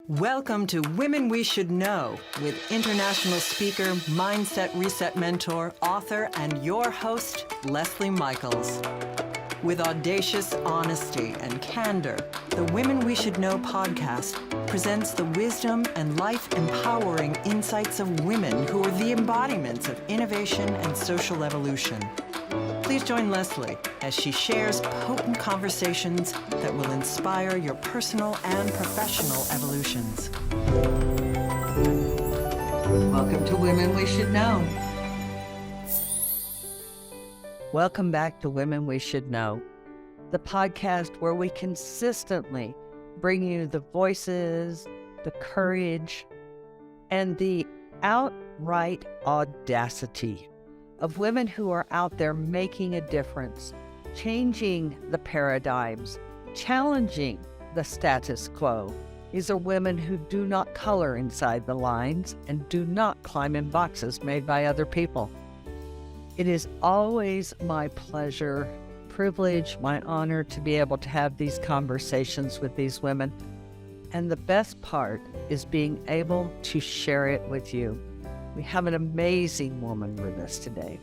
Welcome to Women We Should Know with international speaker, mindset reset mentor, author, and your host, Leslie Michaels. With audacious honesty and candor, the Women We Should Know podcast presents the wisdom and life-empowering insights of women who are the embodiments of innovation and social evolution. Please join Leslie as she shares potent conversations that will inspire your personal and professional evolutions. Welcome to Women We Should Know. Welcome back to Women We Should Know, the podcast where we consistently bring you the voices, the courage, and the outright audacity of women who are out there making a difference, changing the paradigms, challenging the status quo. These are women who do not color inside the lines and do not climb in boxes made by other people. It is always my pleasure, privilege, my honor to be able to have these conversations with these women. And the best part is being able to share it with you. We have an amazing woman with us today.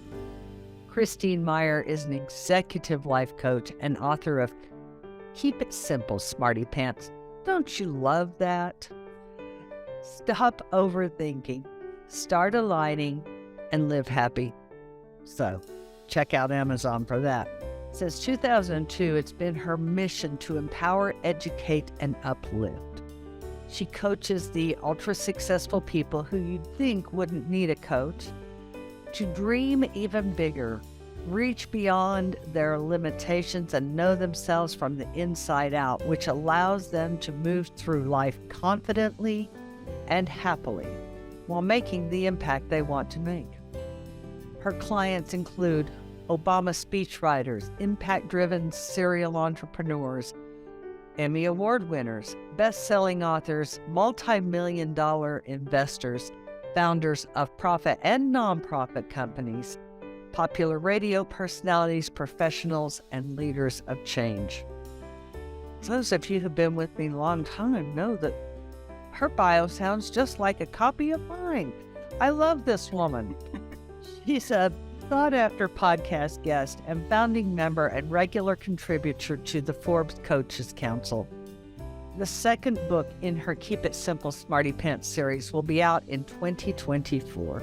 Christine Meyer is an executive life coach and author of Keep It Simple, Smartypants. Don't you love that? Stop overthinking, start aligning, and live happy. So check out Amazon for that. Since 2002, it's been her mission to empower, educate, and uplift. She coaches the ultra-successful people who you'd think wouldn't need a coach to dream even bigger, reach beyond their limitations, and know themselves from the inside out, which allows them to move through life confidently and happily while making the impact they want to make. Her clients include Obama speechwriters, impact-driven serial entrepreneurs, Emmy Award winners, best-selling authors, multi-million-dollar investors, founders of profit and nonprofit companies, popular radio personalities, professionals, and leaders of change. Those of you who've been with me a long time know that her bio sounds just like a copy of mine. I love this woman. She's a sought-after podcast guest and founding member and regular contributor to the Forbes Coaches Council. The second book in her Keep It Simple Smartypants series will be out in 2024.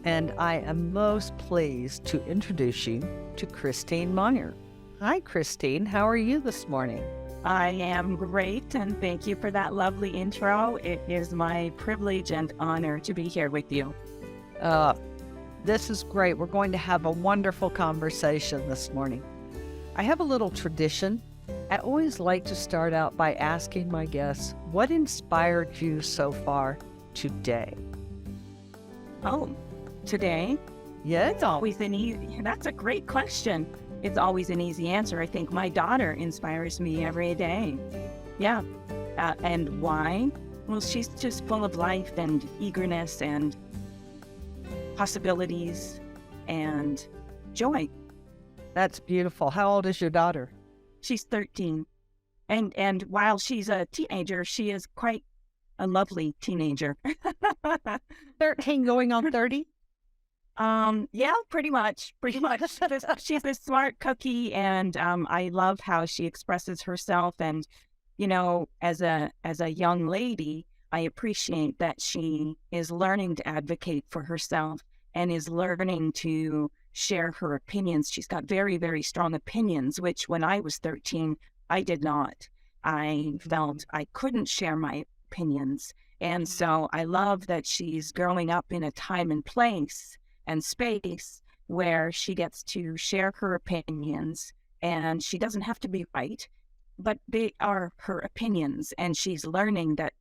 And I am most pleased to introduce you to Christine Meyer. Hi, Christine. How are you this morning? I am great, and thank you for that lovely intro. It is my privilege and honor to be here with you. This is great. We're going to have a wonderful conversation this morning. I have a little tradition. I always like to start out by asking my guests, what inspired you so far today? Oh, today? Yeah. It's always that's a great question. It's always an easy answer. I think my daughter inspires me every day. Yeah. And why? Well, she's just full of life and eagerness and possibilities and joy. That's beautiful. How old is your daughter? She's 13. And while she's a teenager, she is quite a lovely teenager. 13 going on 30? Yeah, pretty much. She's a smart cookie, and I love how she expresses herself. And, you know, as a young lady, I appreciate that she is learning to advocate for herself and is learning to share her opinions. She's got very, very strong opinions, which when I was 13, I did not. I felt I couldn't share my opinions. And so I love that she's growing up in a time and place and space where she gets to share her opinions, and she doesn't have to be right, but they are her opinions. And she's learning that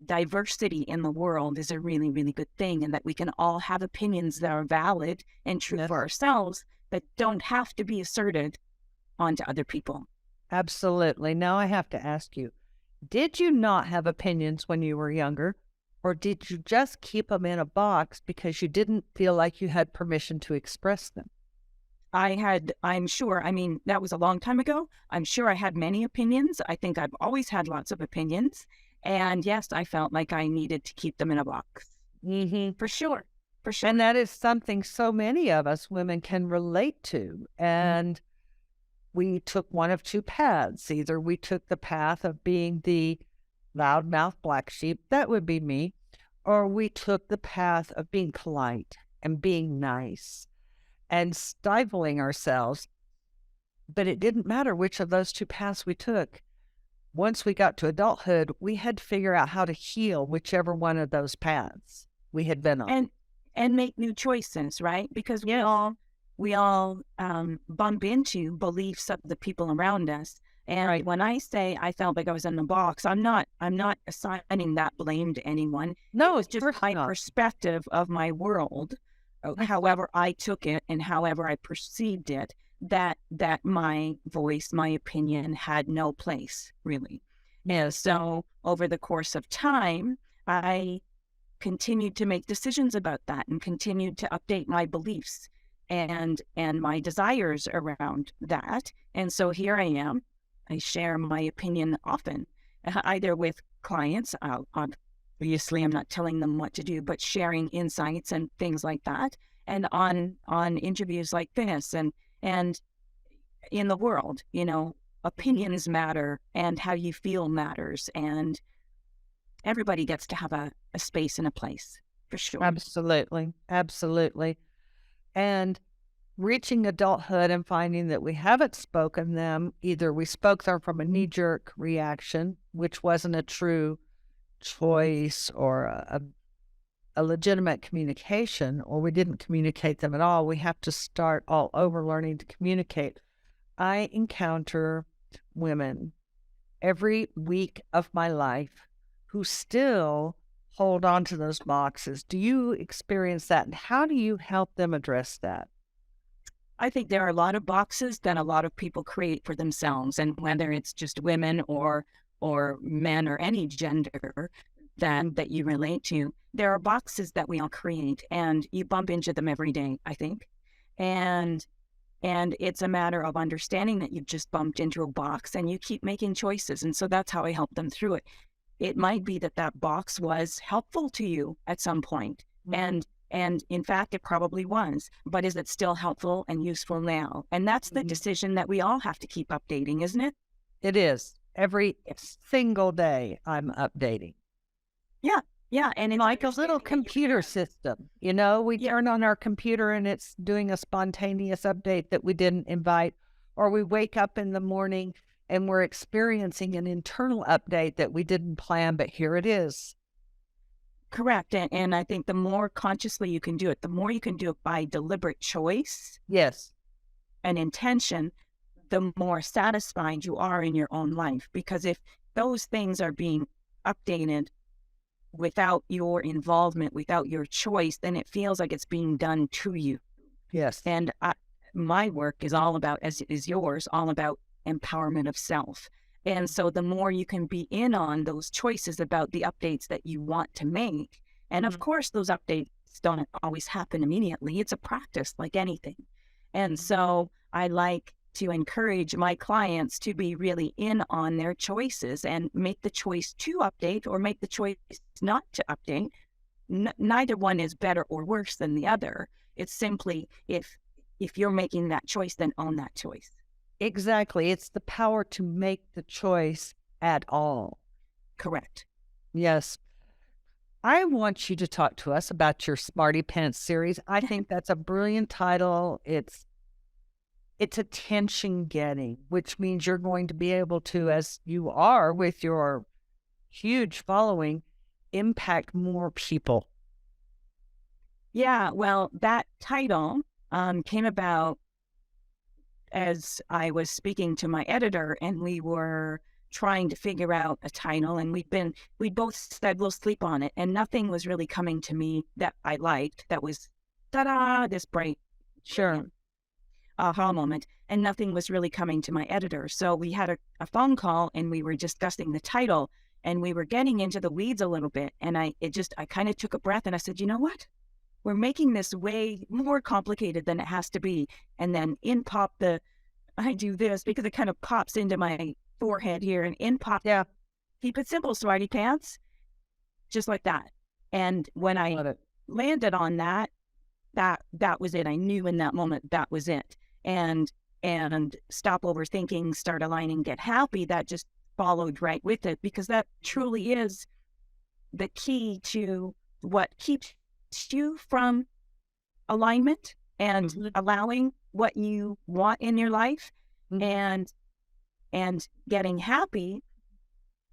diversity in the world is a really, really good thing, and that we can all have opinions that are valid and true for ourselves that don't have to be asserted onto other people. Absolutely. Now I have to ask you, did you not have opinions when you were younger, or did you just keep them in a box because you didn't feel like you had permission to express them? I'm sure, I mean, that was a long time ago. I'm sure I had many opinions. I think I've always had lots of opinions. And yes, I felt like I needed to keep them in a box. Mm-hmm. For sure. For sure. And that is something so many of us women can relate to. And we took one of two paths. Either we took the path of being the loudmouth black sheep, that would be me, or we took the path of being polite and being nice and stifling ourselves. But it didn't matter which of those two paths we took. Once we got to adulthood, we had to figure out how to heal whichever one of those paths we had been on. And make new choices, right? Because we all bump into beliefs of the people around us. And when I say I felt like I was in the box, I'm not assigning that blame to anyone. No, it's just my perspective of my world, however I took it and however I perceived it, that my voice, my opinion had no place, really. And so over the course of time, I continued to make decisions about that and continued to update my beliefs and my desires around that. And so here I am. I share my opinion often, either with clients. Obviously, I'm not telling them what to do, but sharing insights and things like that. And on interviews like this and in the world, opinions matter and how you feel matters. And everybody gets to have a space and a place, for sure. Absolutely. Absolutely. And reaching adulthood and finding that we haven't spoken them, either we spoke them from a knee-jerk reaction, which wasn't a true choice or a legitimate communication, or we didn't communicate them at all. We have to start all over learning to communicate. I encounter women every week of my life who still hold on to those boxes. Do you experience that? And how do you help them address that? I think there are a lot of boxes that a lot of people create for themselves. And whether it's just women or men or any gender that you relate to, there are boxes that we all create and you bump into them every day, I think. And it's a matter of understanding that you've just bumped into a box and you keep making choices. And so that's how I help them through it. It might be that box was helpful to you at some point. And in fact, it probably was. But is it still helpful and useful now? And that's the decision that we all have to keep updating, isn't it? It is. Every single day I'm updating. Yeah. And it's like a little computer system. We turn on our computer and it's doing a spontaneous update that we didn't invite, or we wake up in the morning and we're experiencing an internal update that we didn't plan, but here it is. Correct. And I think the more consciously you can do it, the more you can do it by deliberate choice. Yes. And intention, the more satisfied you are in your own life. Because if those things are being updated without your involvement, without your choice, then it feels like it's being done to you. Yes. And my work is all about, as is yours, all about empowerment of self. And so the more you can be in on those choices about the updates that you want to make, and of course, those updates don't always happen immediately. It's a practice like anything. And so I like to encourage my clients to be really in on their choices and make the choice to update or make the choice not to update. Neither one is better or worse than the other. It's simply if you're making that choice, then own that choice. Exactly. It's the power to make the choice at all. Correct. Yes. I want you to talk to us about your Smartypants series. I think that's a brilliant title. It's attention-getting, which means you're going to be able to, as you are with your huge following, impact more people. Yeah, well, that title came about as I was speaking to my editor, and we were trying to figure out a title, and we both said we'll sleep on it, and nothing was really coming to me that I liked that was this bright aha moment, and nothing was really coming to my editor. So we had a phone call and we were discussing the title, and we were getting into the weeds a little bit, and I kind of took a breath and I said, you know what? We're making this way more complicated than it has to be. And then I do this because it kind of pops into my forehead here, and Keep it simple, Smartypants. Just like that. And when I landed on that was it. I knew in that moment that was it. And stop overthinking, start aligning, get happy. That just followed right with it, because that truly is the key to what keeps you from alignment and allowing what you want in your life, and getting happy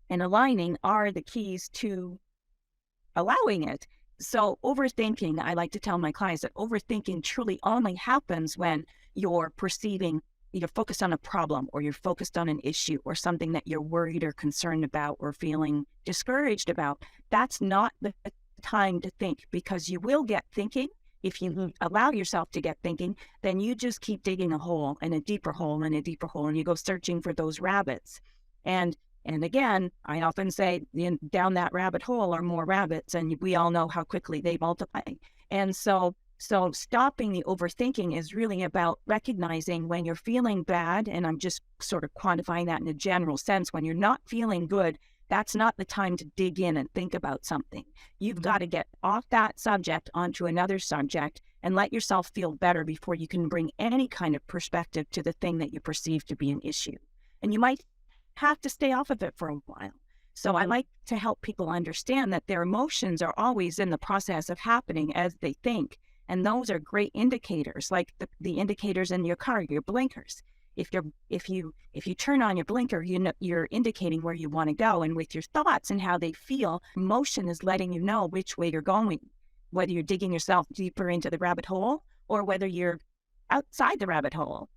and aligning are the keys to allowing it. So overthinking, I like to tell my clients that overthinking truly only happens when you're focused on a problem, or you're focused on an issue, or something that you're worried or concerned about or feeling discouraged about. That's not the time to think, because you will get thinking. If you allow yourself to get thinking, then you just keep digging a hole and a deeper hole and a deeper hole, and you go searching for those rabbits. And again, I often say, down that rabbit hole are more rabbits, and we all know how quickly they multiply. And so stopping the overthinking is really about recognizing when you're feeling bad, and I'm just sort of quantifying that in a general sense. When you're not feeling good, that's not the time to dig in and think about something. You've got to get off that subject onto another subject and let yourself feel better before you can bring any kind of perspective to the thing that you perceive to be an issue. And you might have to stay off of it for a while. So I like to help people understand that their emotions are always in the process of happening as they think. And those are great indicators, like the indicators in your car, your blinkers. If you turn on your blinker, you're indicating where you want to go. And with your thoughts and how they feel, emotion is letting you know which way you're going, whether you're digging yourself deeper into the rabbit hole or whether you're outside the rabbit hole.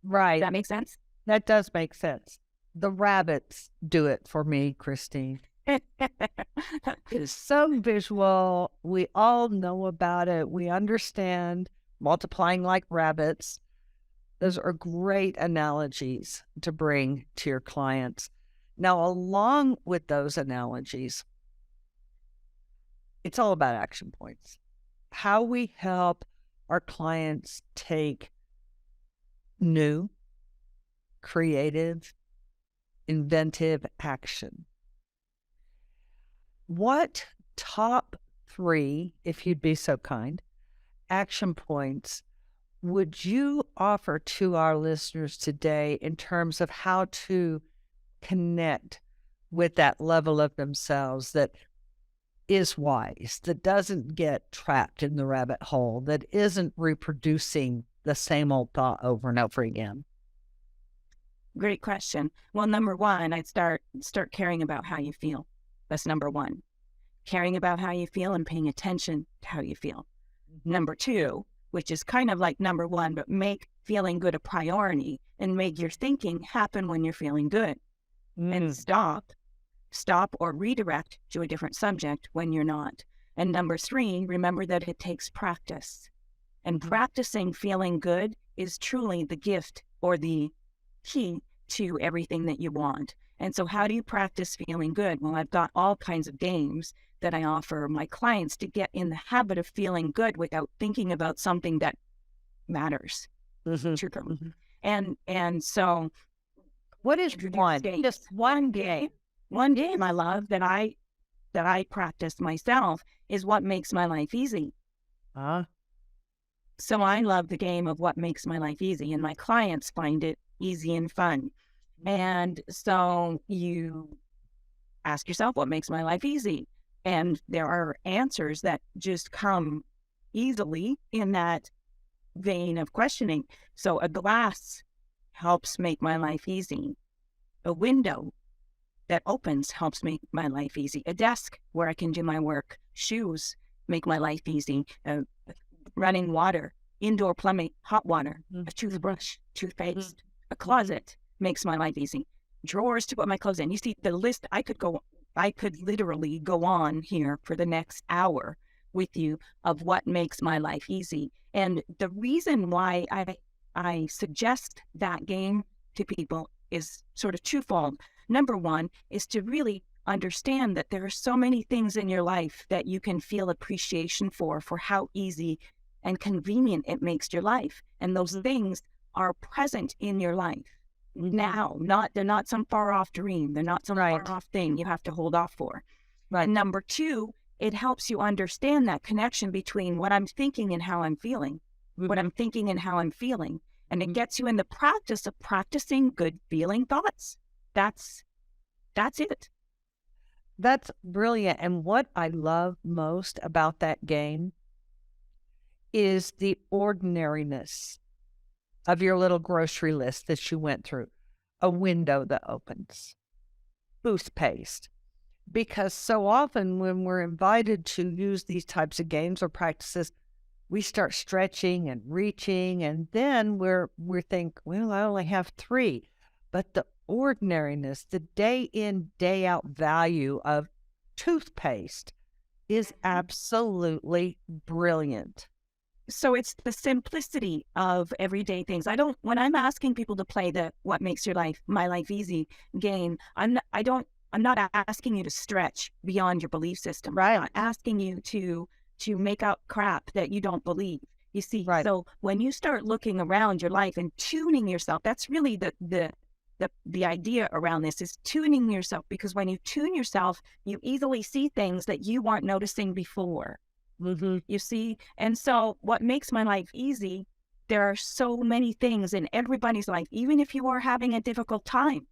Right. Does that make sense? That does make sense. The rabbits do it for me, Christine. It's so visual. We all know about it. We understand multiplying like rabbits. Those are great analogies to bring to your clients. Now, along with those analogies, it's all about action points. How we help our clients take new, creative, inventive action. What top 3, if you'd be so kind, action points would you offer to our listeners today in terms of how to connect with that level of themselves that is wise, that doesn't get trapped in the rabbit hole, that isn't reproducing the same old thought over and over again? Great question. Well, number one, I'd start caring about how you feel. That's number one. Caring about how you feel and paying attention to how you feel. Number two, which is kind of like number one, but make feeling good a priority and make your thinking happen when you're feeling good. And stop or redirect to a different subject when you're not. And number three, remember that it takes practice. And practicing feeling good is truly the gift or the key to everything that you want. And so how do you practice feeling good? Well, I've got all kinds of games that I offer my clients to get in the habit of feeling good without thinking about something that matters to them. And so what is one? Just one game. One game I love that I practice myself is what makes my life easy. So I love the game of what makes my life easy, and my clients find it easy and fun. And so you ask yourself, what makes my life easy? And there are answers that just come easily in that vein of questioning. So a glass helps make my life easy. A window that opens helps make my life easy. A desk where I can do my work. Shoes make my life easy. Running water, indoor plumbing, hot water, a toothbrush, toothpaste, a closet makes my life easy. Drawers to put my clothes in. You see the list. I could literally go on here for the next hour with you of what makes my life easy. And the reason why I suggest that game to people is sort of twofold. Number one is to really understand that there are so many things in your life that you can feel appreciation for how easy and convenient it makes your life. And those things are present in your life. now, they're not some far off dream. They're not some far off thing you have to hold off for. Right. And number two, it helps you understand that connection between what I'm thinking and how I'm feeling, what I'm thinking and how I'm feeling. And it gets you in the practice of practicing good feeling thoughts. That's it. That's brilliant. And what I love most about that game is the ordinariness of your little grocery list that you went through. A window that opens, toothpaste. Because so often when we're invited to use these types of games or practices, we start stretching and reaching, and then we think, well, I only have 3. But the ordinariness, the day in, day out value of toothpaste is absolutely brilliant. So it's the simplicity of everyday things. When I'm asking people to play the "What Makes My Life Easy" game, I'm not asking you to stretch beyond your belief system. Right. I'm asking you to make up crap that you don't believe. You see, Right. So when you start looking around your life and tuning yourself, that's really the idea around this, is tuning yourself, because when you tune yourself, you easily see things that you weren't noticing before. You see? And so what makes my life easy, there are so many things in everybody's life, even if you are having a difficult time.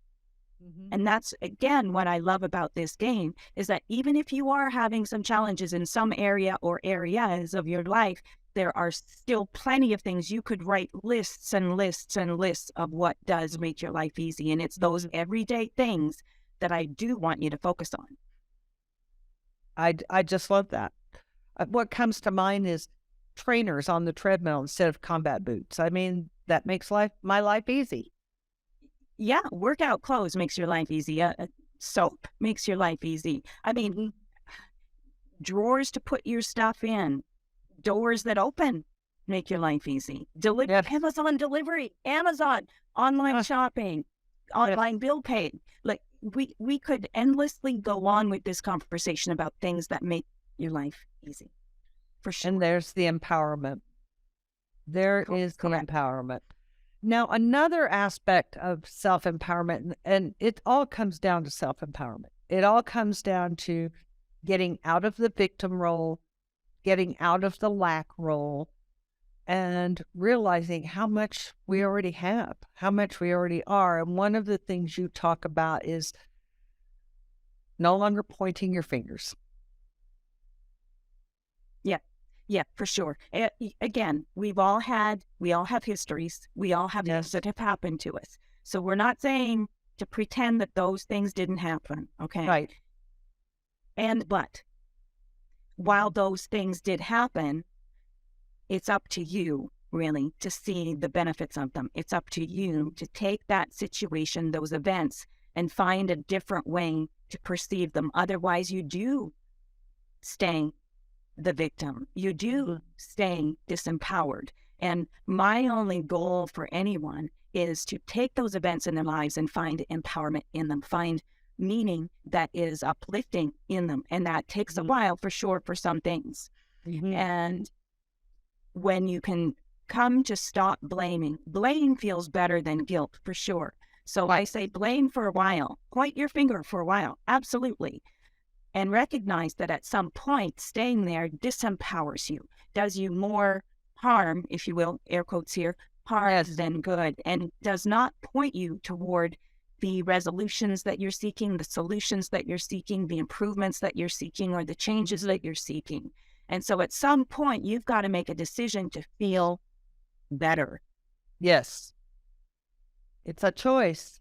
And that's, again, what I love about this game, is that even if you are having some challenges in some area or areas of your life, there are still plenty of things. You could write lists and lists and lists of what does make your life easy. And it's those everyday things that I do want you to focus on. I just love that. What comes to mind is trainers on the treadmill instead of combat boots. I mean, that makes my life easy. Yeah, workout clothes makes your life easy. Soap makes your life easy. I mean, drawers to put your stuff in, doors that open make your life easy. Amazon delivery, Amazon, online shopping, online bill pay. Like we could endlessly go on with this conversation about things that make your life easy. For sure. And there's the empowerment. There is the empowerment. Now, another aspect of self-empowerment, and it all comes down to self-empowerment. It all comes down to getting out of the victim role, getting out of the lack role, and realizing how much we already have, how much we already are. And one of the things you talk about is no longer pointing your fingers. Yeah, for sure. Again, we all have histories. We all have things that have happened to us. So we're not saying to pretend that those things didn't happen. Okay. Right. But while those things did happen, it's up to you really to see the benefits of them. It's up to you to take that situation, those events, and find a different way to perceive them. Otherwise, you do stay the victim. You do stay disempowered. And my only goal for anyone is to take those events in their lives and find empowerment in them, find meaning that is uplifting in them. And that takes a while, for sure, for some things. And when you can come to stop blaming, blame feels better than guilt, for sure. So I say blame for a while, point your finger for a while, absolutely. And recognize that at some point, staying there disempowers you, does you more harm, if you will, air quotes here, harm than good, and does not point you toward the resolutions that you're seeking, the solutions that you're seeking, the improvements that you're seeking, or the changes that you're seeking. And so at some point, you've got to make a decision to feel better. Yes. It's a choice.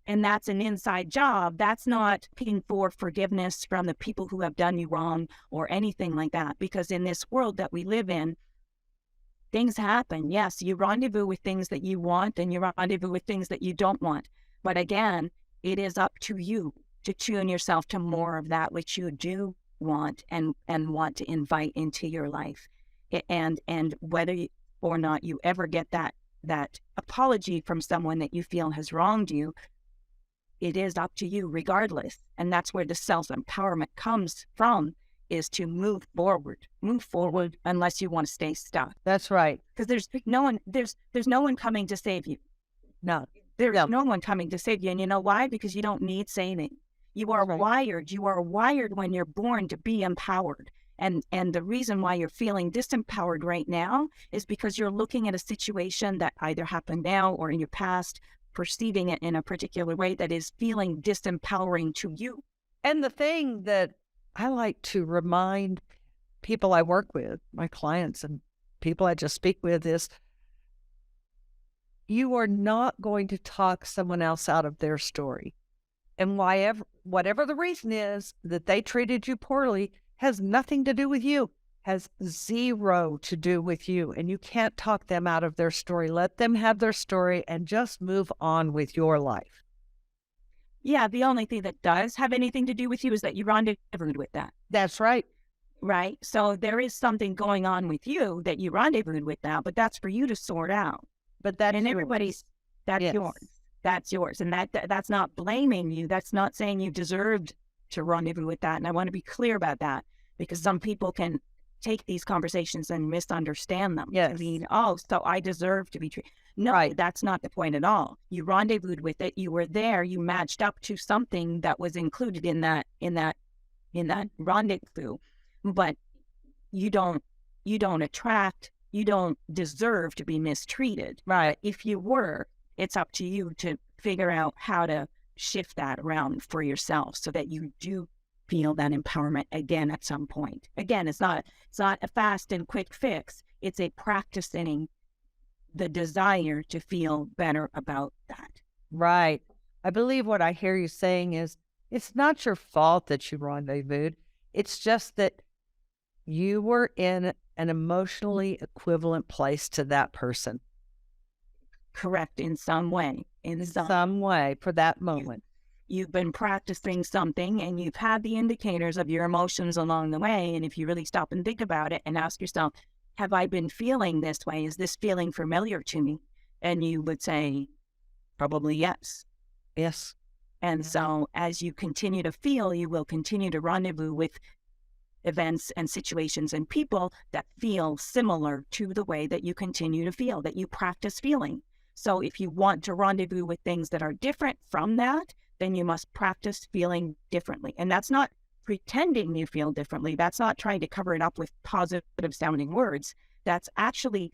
And that's an inside job. That's not looking for forgiveness from the people who have done you wrong or anything like that. Because in this world that we live in, things happen. Yes, you rendezvous with things that you want and you rendezvous with things that you don't want. But again, it is up to you to tune yourself to more of that which you do want and want to invite into your life. And whether or not you ever get that apology from someone that you feel has wronged you, it is up to you regardless. And that's where the self-empowerment comes from, is to move forward unless you want to stay stuck. That's right. Because there's no one coming to save you. No. There's Yeah. no one coming to save you. And you know why? Because you don't need saving. You are wired. You are wired when you're born to be empowered. And the reason why you're feeling disempowered right now is because you're looking at a situation that either happened now or in your past, perceiving it in a particular way that is feeling disempowering to you. And the thing that I like to remind people I work with, my clients and people I just speak with, is you are not going to talk someone else out of their story. And whatever the reason is that they treated you poorly has nothing to do with you, has zero to do with you. And you can't talk them out of their story. Let them have their story and just move on with your life. Yeah, the only thing that does have anything to do with you is that you rendezvoused with that. That's right. Right? So there is something going on with you that you rendezvoused with now, but that's for you to sort out. But that's And yours. everybody's, that's Yes. yours. That's yours. And that's not blaming you. That's not saying you deserved to rendezvous with that. And I want to be clear about that, because some people can take these conversations and misunderstand them. Yes. I mean, oh, so I deserve to be treated. No, Right. that's not the point at all. You rendezvoused with it. You were there. You matched up to something that was included in that rendezvous. But you don't deserve to be mistreated. Right. If you were, it's up to you to figure out how to shift that around for yourself so that you do feel that empowerment again at some point. Again, it's not a fast and quick fix. It's a practicing the desire to feel better about that. Right. I believe what I hear you saying is it's not your fault that you rendezvoused. It's just that you were in an emotionally equivalent place to that person. Correct, in some way. In some way for that moment. You've been practicing something and you've had the indicators of your emotions along the way. And if you really stop and think about it and ask yourself, have I been feeling this way? Is this feeling familiar to me? And you would say, probably yes. Yes. And so as you continue to feel, you will continue to rendezvous with events and situations and people that feel similar to the way that you continue to feel, that you practice feeling. So if you want to rendezvous with things that are different from that, then you must practice feeling differently. And that's not pretending you feel differently. That's not trying to cover it up with positive sounding words. That's actually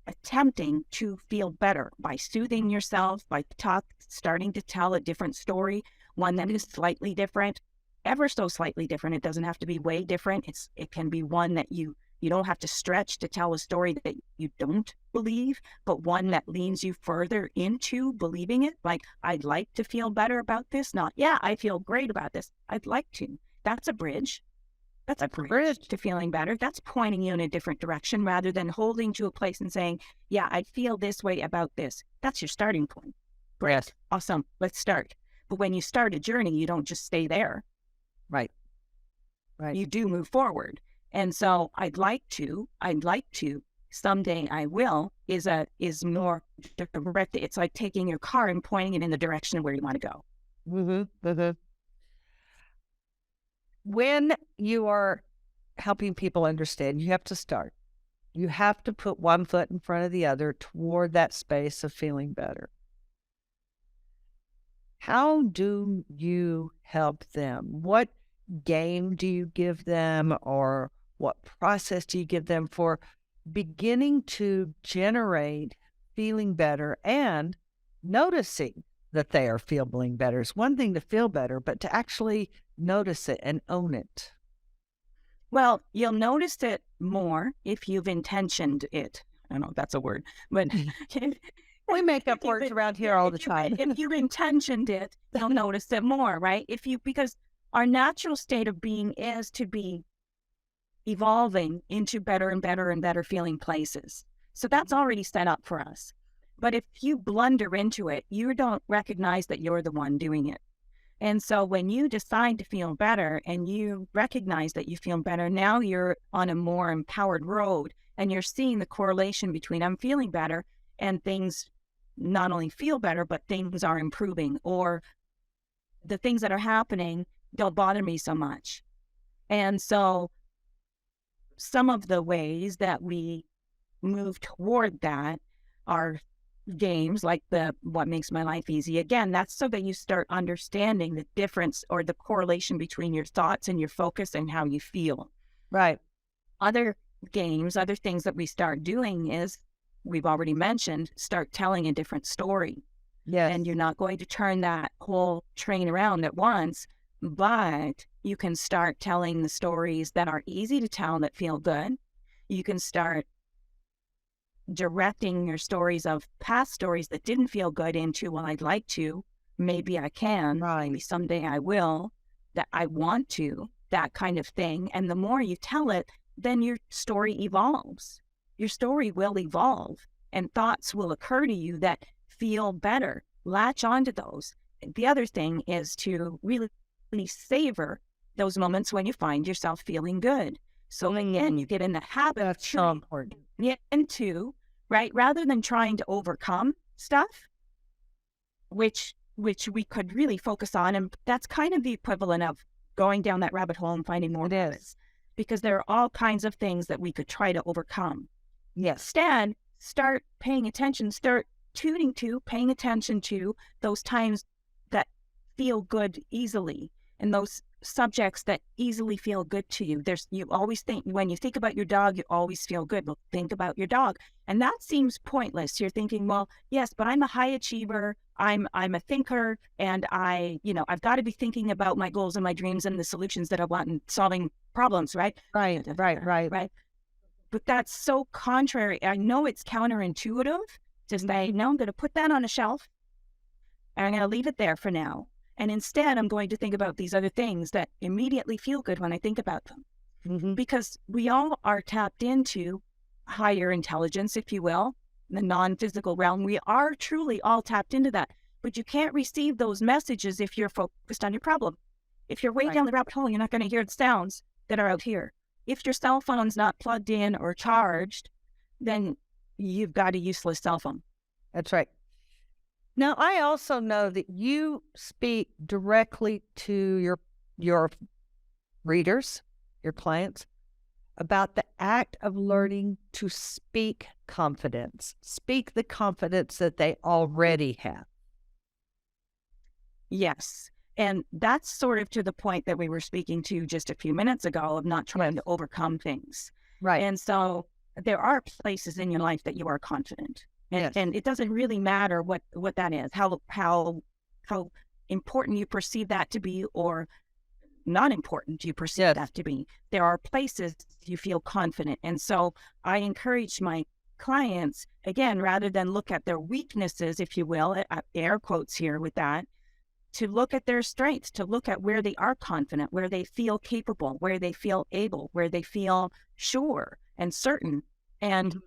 attempting to feel better by soothing yourself, by starting to tell a different story, one that is slightly different, ever so slightly different. It doesn't have to be way different. It can be one that you don't have to stretch to tell a story that you don't believe, but one that leans you further into believing it. Like, I'd like to feel better about this. Not, yeah, I feel great about this. I'd like to. That's a bridge. That's a bridge to feeling better. That's pointing you in a different direction rather than holding to a place and saying, yeah, I feel this way about this. That's your starting point. Great. Yes. Awesome. Let's start. But when you start a journey, you don't just stay there. Right. Right. You do move forward. And so I'd like to, someday I will, is more direct. It's like taking your car and pointing it in the direction of where you want to go. Mm-hmm. Mm-hmm. When you are helping people understand, you have to start. You have to put one foot in front of the other toward that space of feeling better. How do you help them? What game do you give them, or what process do you give them for beginning to generate feeling better and noticing that they are feeling better? It's one thing to feel better, but to actually notice it and own it. Well, you'll notice it more if you've intentioned it. I don't know if that's a word, but we make up words around here all the time. If you've intentioned it, you'll notice it more, right? Because our natural state of being is to be evolving into better and better and better feeling places. So that's already set up for us. But if you blunder into it, you don't recognize that you're the one doing it. And so when you decide to feel better and you recognize that you feel better, now you're on a more empowered road and you're seeing the correlation between I'm feeling better and things not only feel better, but things are improving, or the things that are happening don't bother me so much. And so some of the ways that we move toward that are games like the What Makes My Life Easy, again, that's so that you start understanding the difference or the correlation between your thoughts and your focus and how you feel. Right. Other games, other things that we start doing is, we've already mentioned, start telling a different story. Yes. And you're not going to turn that whole train around at once, but you can start telling the stories that are easy to tell that feel good. You can start directing your stories of past stories that didn't feel good into, well, I'd like to, maybe I can, maybe someday I will, that I want to, that kind of thing. And the more you tell it, then your story evolves. Your story will evolve and thoughts will occur to you that feel better. Latch onto those. The other thing is to really savor those moments when you find yourself feeling good. So again, you get in the habit That's so important. into, right, rather than trying to overcome stuff, which we could really focus on. And that's kind of the equivalent of going down that rabbit hole and finding more habits, because there are all kinds of things that we could try to overcome. Yes. Instead, start paying attention, start paying attention to those times that feel good easily, and those subjects that easily feel good to you. You always think, when you think about your dog, you always feel good. Well, think about your dog. And that seems pointless. You're thinking, well, yes, but I'm a high achiever. I'm a thinker, and I've got to be thinking about my goals and my dreams and the solutions that I want and solving problems, right? Right. But that's so contrary. I know it's counterintuitive to say, no, I'm going to put that on a shelf and I'm going to leave it there for now. And instead, I'm going to think about these other things that immediately feel good when I think about them. Mm-hmm. Because we all are tapped into higher intelligence, if you will, the non-physical realm. We are truly all tapped into that. But you can't receive those messages if you're focused on your problem. If you're way down the rabbit hole, you're not going to hear the sounds that are out here. If your cell phone's not plugged in or charged, then you've got a useless cell phone. That's right. Now, I also know that you speak directly to your readers, your clients, about the act of learning to speak confidence, speak the confidence that they already have. Yes. And that's sort of to the point that we were speaking to just a few minutes ago of not trying to overcome things. Right. And so there are places in your life that you are confident. And it doesn't really matter what that is, how important you perceive that to be or not important you perceive that to be. There are places you feel confident. And so I encourage my clients, again, rather than look at their weaknesses, if you will, air quotes here with that, to look at their strengths, to look at where they are confident, where they feel capable, where they feel able, where they feel sure and certain, and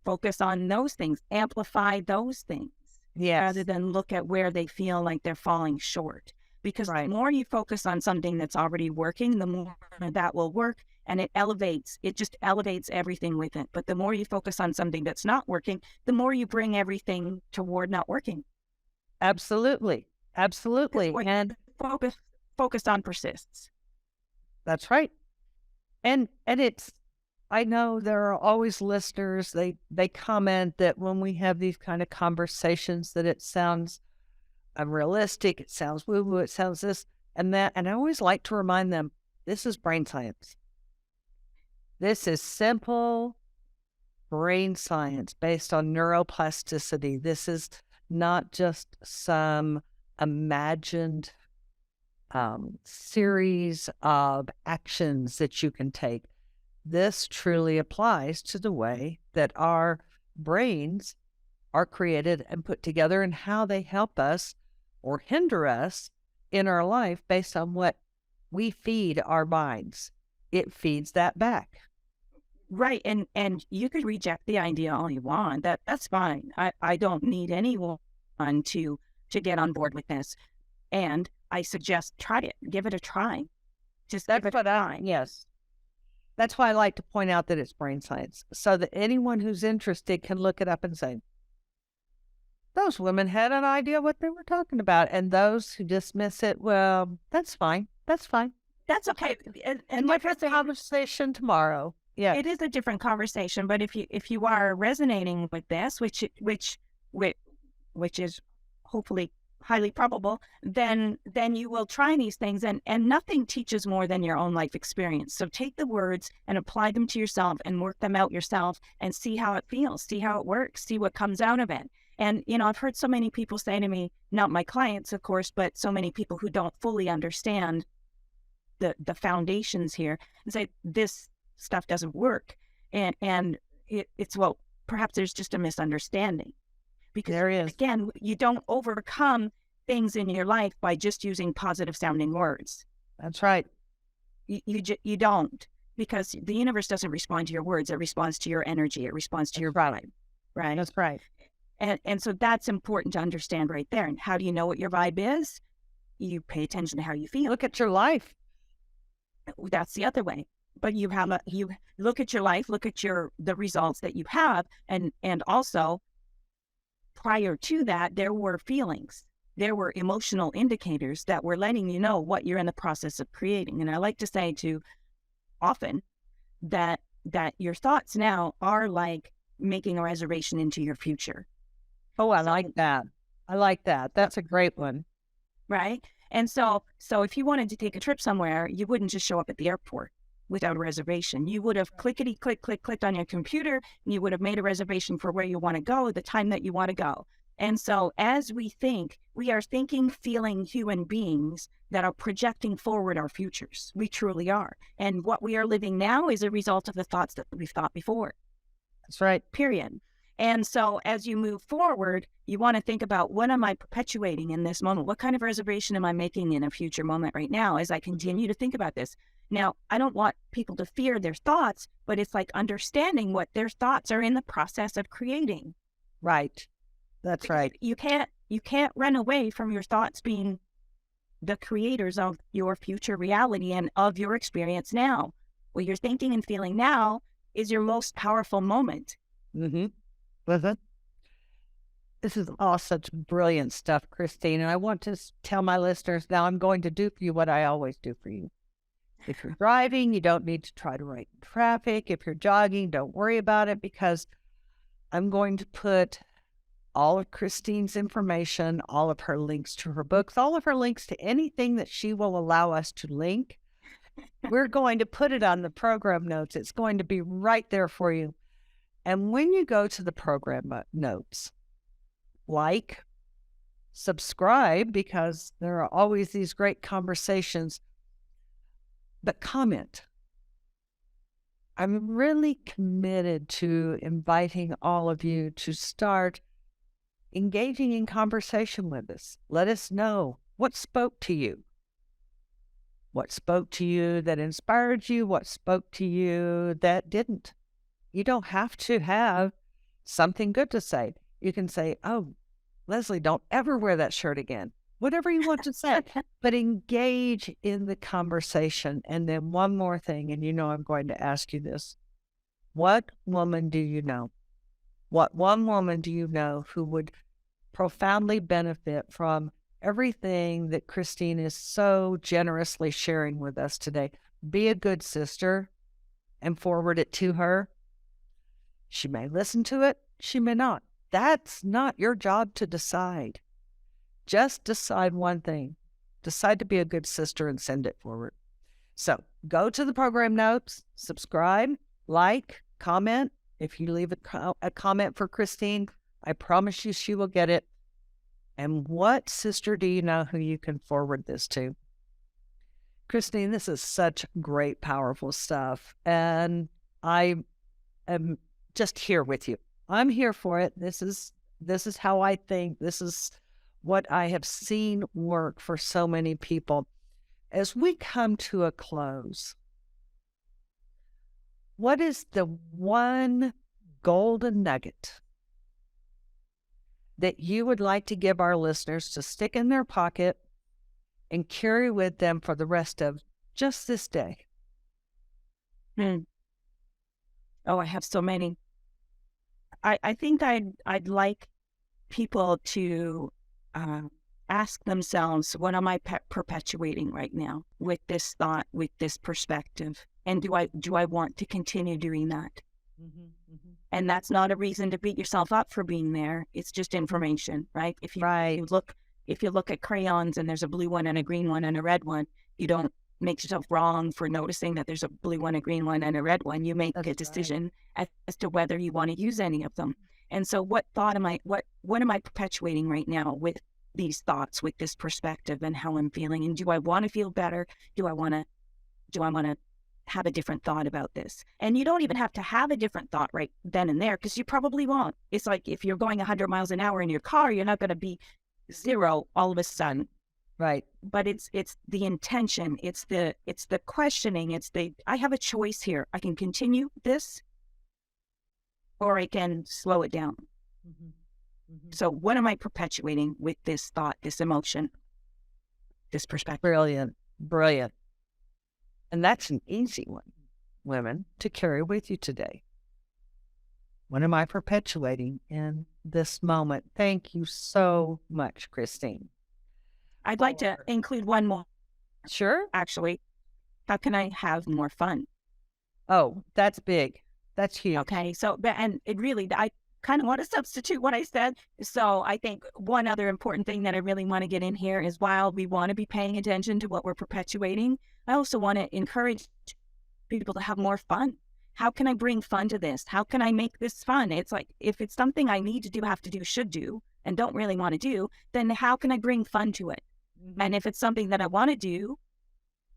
focus on those things, amplify those things, rather than look at where they feel like they're falling short. Because the more you focus on something that's already working, the more that will work, and it just elevates everything with it. But the more you focus on something that's not working, the more you bring everything toward not working. Absolutely. And focused on persists. That's right. And it's, I know there are always listeners, they comment that when we have these kind of conversations that it sounds unrealistic, it sounds woo-woo, it sounds this and that. And I always like to remind them, this is brain science. This is simple brain science based on neuroplasticity. This is not just some imagined series of actions that you can take. This truly applies to the way that our brains are created and put together and how they help us or hinder us in our life based on what we feed our minds. It feeds that back. Right. And you could reject the idea all you want. That's fine. I don't need anyone to get on board with this. And I suggest try it. Give it a try. Just give it a try. Yes. That's why I like to point out that it's brain science, so that anyone who's interested can look it up and say, those women had an idea what they were talking about. And those who dismiss it, well, that's fine. That's fine. That's okay. And let's have a conversation tomorrow. Yeah. It is a different conversation, but if you are resonating with this, which which is hopefully highly probable, then you will try these things, and nothing teaches more than your own life experience. So take the words and apply them to yourself and work them out yourself and see how it feels, see how it works, see what comes out of it. And, I've heard so many people say to me, not my clients, of course, but so many people who don't fully understand the foundations here, and say this stuff doesn't work. And it's, well, perhaps there's just a misunderstanding. Because There is. again, you don't overcome things in your life by just using positive sounding words. That's right. You don't, because the universe doesn't respond to your words. It responds to your energy. It responds to your vibe. Right. That's right. And so that's important to understand right there. And how do you know what your vibe is? You pay attention to how you feel. Look at your life. That's the other way. But you look at your life, look at the results that you have, and also prior to that, there were feelings. There were emotional indicators that were letting you know what you're in the process of creating. And I like to say often that your thoughts now are like making a reservation into your future. Oh, I like that. I like that. That's a great one. Right? And so if you wanted to take a trip somewhere, you wouldn't just show up at the airport without a reservation. You would have clicked on your computer, and you would have made a reservation for where you want to go, the time that you want to go. And so as we think, we are thinking, feeling human beings that are projecting forward our futures. We truly are. And what we are living now is a result of the thoughts that we've thought before. That's right. Period. And so as you move forward, you want to think about, what am I perpetuating in this moment? What kind of reservation am I making in a future moment right now as I continue to think about this? Now, I don't want people to fear their thoughts, but it's like understanding what their thoughts are in the process of creating. Right. That's right. You can't run away from your thoughts being the creators of your future reality and of your experience now. What you're thinking and feeling now is your most powerful moment. Mm-hmm. This is all such brilliant stuff, Christine. And I want to tell my listeners now, I'm going to do for you what I always do for you. If you're driving, you don't need to try to write in traffic. If you're jogging, don't worry about it, because I'm going to put all of Christine's information, all of her links to her books, all of her links to anything that she will allow us to link. We're going to put it on the program notes. It's going to be right there for you. And when you go to the program notes, like, subscribe, because there are always these great conversations, but comment. I'm really committed to inviting all of you to start engaging in conversation with us. Let us know what spoke to you. What spoke to you that inspired you? What spoke to you that didn't? You don't have to have something good to say. You can say, oh, Leslie, don't ever wear that shirt again. Whatever you want to say, but engage in the conversation. And then one more thing, and I'm going to ask you this. What woman do you know? What one woman do you know who would profoundly benefit from everything that Christine is so generously sharing with us today? Be a good sister and forward it to her. She may listen to it. She may not. That's not your job to decide. Just decide one thing. Decide to be a good sister and send it forward. So go to the program notes, subscribe, like, comment. If you leave a comment for Christine, I promise you she will get it. And what sister do you know who you can forward this to? Christine, this is such great, powerful stuff. And I am just here with you. I'm here for it. This is how I think. This is what I have seen work for so many people. As we come to a close, what is the one golden nugget that you would like to give our listeners to stick in their pocket and carry with them for the rest of just this day? Oh, I have so many. I think I'd like people to ask themselves, what am I perpetuating right now with this thought, with this perspective? And do I want to continue doing that? Mm-hmm, mm-hmm. And that's not a reason to beat yourself up for being there. It's just information, right? If you look at crayons and there's a blue one and a green one and a red one, you don't make yourself wrong for noticing that there's a blue one, a green one, and a red one. You make a decision as to whether you want to use any of them. And so what am I perpetuating right now with these thoughts, with this perspective and how I'm feeling? And do I want to feel better? Do I want to have a different thought about this? And you don't even have to have a different thought right then and there, because you probably won't. It's like if you're going 100 miles an hour in your car, you're not going to be 0 all of a sudden. Right. But it's the intention, it's the questioning, I have a choice here. I can continue this or I can slow it down. Mm-hmm. Mm-hmm. So what am I perpetuating with this thought, this emotion, this perspective? Brilliant. And that's an easy one, women, to carry with you today. What am I perpetuating in this moment? Thank you so much, Christine. I'd like to include one more. Sure. Actually, how can I have more fun? Oh, that's big. That's huge. Okay. So, and it really, I kind of want to substitute what I said. So I think one other important thing that I really want to get in here is, while we want to be paying attention to what we're perpetuating, I also want to encourage people to have more fun. How can I bring fun to this? How can I make this fun? It's like, if it's something I need to do, have to do, should do, and don't really want to do, then how can I bring fun to it? Mm-hmm. And if it's something that I want to do,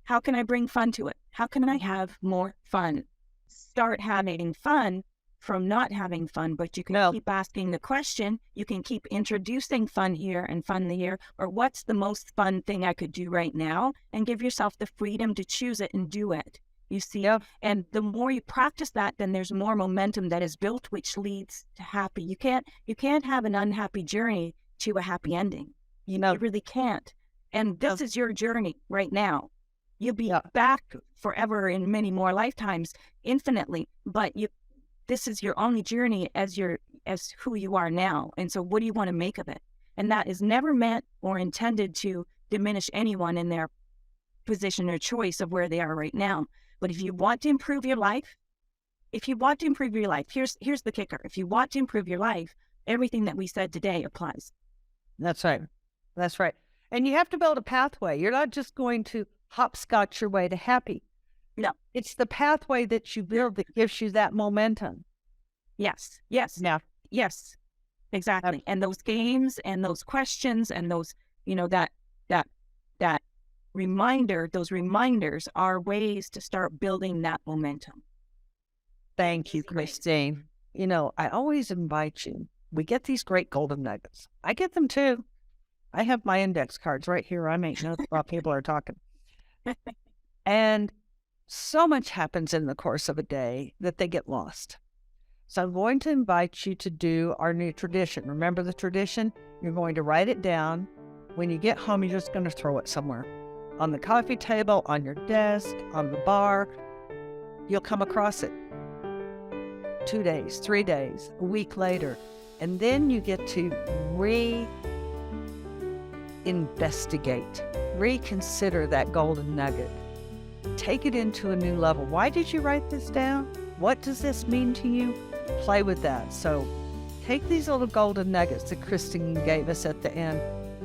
how can I bring fun to it? How can I have more fun? Start having fun from not having fun, but you can keep asking the question. You can keep introducing fun here and fun there, or what's the most fun thing I could do right now, and give yourself the freedom to choose it and do it. You see, and the more you practice that, then there's more momentum that is built, which leads to happy. You can't have an unhappy journey to a happy ending. You really can't. And this is your journey right now. You'll be back forever in many more lifetimes, infinitely. But this is your only journey as who you are now. And so what do you want to make of it? And that is never meant or intended to diminish anyone in their position or choice of where they are right now. But if you want to improve your life, here's the kicker. If you want to improve your life, everything that we said today applies. That's right. And you have to build a pathway. You're not just going to hopscotch your way to happy. No. It's the pathway that you build that gives you that momentum. Yes. Yeah. Yes, exactly. And those games and those questions and those, that reminder, those reminders are ways to start building that momentum. Thank you, Christine. I always invite you. We get these great golden nuggets. I get them too. I have my index cards right here. I make notes while people are talking. And so much happens in the course of a day that they get lost. So I'm going to invite you to do our new tradition. Remember the tradition? You're going to write it down. When you get home, you're just going to throw it somewhere. On the coffee table, on your desk, on the bar. You'll come across it 2 days, 3 days, a week later. And then you get to investigate, reconsider that golden nugget, take it into a new level. Why did you write this down? What does this mean to you? Play with that. So take these little golden nuggets that Christine gave us at the end,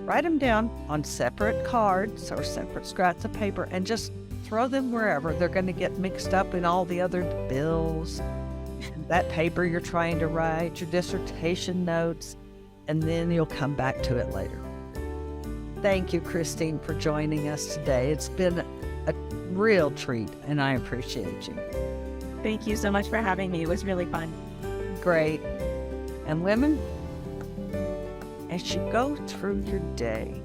write them down on separate cards or separate scraps of paper, and just throw them wherever. They're going to get mixed up in all the other bills, that paper you're trying to write, your dissertation notes, and then you'll come back to it later. Thank you, Christine, for joining us today. It's been a real treat, and I appreciate you. Thank you so much for having me. It was really fun. Great. And women, as you go through your day,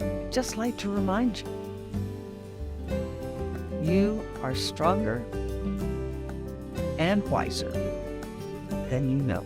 I'd just like to remind you, you are stronger and wiser than you know.